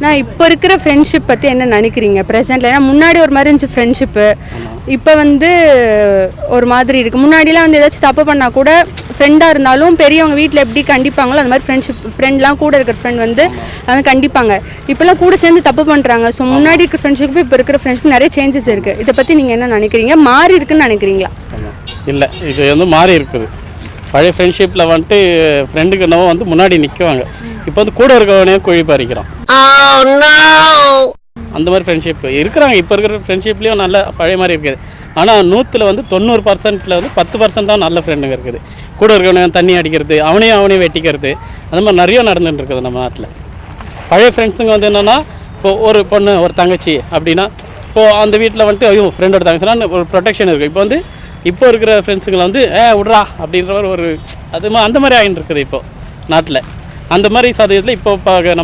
நான் இப்போ இருக்கிற ஃப்ரெண்ட்ஷிப் பற்றி என்ன நினைக்கிறீங்க ப்ரெசென்ட்டில்? ஏன்னா முன்னாடி ஒரு மாதிரி இருந்துச்சு ஃப்ரெண்ட்ஷிப்பு, இப்போ வந்து ஒரு மாதிரி இருக்குது. முன்னாடிலாம் வந்து ஏதாச்சும் தப்பு பண்ணால் கூட ஃப்ரெண்டாக இருந்தாலும் பெரியவங்க வீட்டில் எப்படி கண்டிப்பாங்களோ அந்த மாதிரி ஃப்ரெண்ட்லாம் கூட இருக்கிற ஃப்ரெண்ட் வந்து கண்டிப்பாங்க. இப்போலாம் கூட சேர்ந்து தப்பு பண்ணுறாங்க. ஸோ முன்னாடி இருக்கிற ஃப்ரெண்ட்ஷிப்பு இப்போ இருக்கிற ஃப்ரெண்ட்ஷிப் நிறைய சேஞ்சஸ் இருக்குது. இதை பற்றி நீங்கள் என்ன நினைக்கிறீங்க? மாறி இருக்குன்னு நினைக்கிறீங்களா? இல்லை, இது வந்து மாறி இருக்குது. பழைய ஃப்ரெண்ட்ஷிப்பில் வந்துட்டு ஃப்ரெண்டுக்கு என்னவோ வந்து முன்னாடி நிற்குவாங்க. இப்போ வந்து கூட இருக்கவனே குழி பறிக்கிறோம். அந்த மாதிரி ஃப்ரெண்ட்ஷிப் இருக்கிறாங்க. இப்போ இருக்கிற ஃப்ரெண்ட்ஷிப்லேயும் நல்ல பழைய மாதிரி இருக்குது. ஆனால் 100ல் வந்து 90% வந்து 10% தான் நல்ல ஃப்ரெண்டுங்க இருக்குது. கூட இருக்கவனே தண்ணி அடிக்கிறது, அவனையும் வெட்டிக்கிறது, அந்த மாதிரி நிறைய நடந்துட்டு இருக்குது நம்ம நாட்டில். பழைய ஃப்ரெண்ட்ஸுங்க வந்து என்னென்னா, இப்போ ஒரு பொண்ணு ஒரு தங்கச்சி அப்படின்னா இப்போது அந்த வீட்டில் வந்துட்டு ஐயோ ஃப்ரெண்டோட தங்கச்சினா ஒரு ப்ரொடெக்ஷன் இருக்குது. இப்போ இருக்கிற ஃப்ரெண்ட்ஸுங்களை வந்து விட்றா அப்படின்ற ஒரு அது அந்த மாதிரி ஆகிட்டு இருக்குது இப்போது நாட்டில். அந்த மாதிரி சதவீதத்தில் இப்போ நம்ம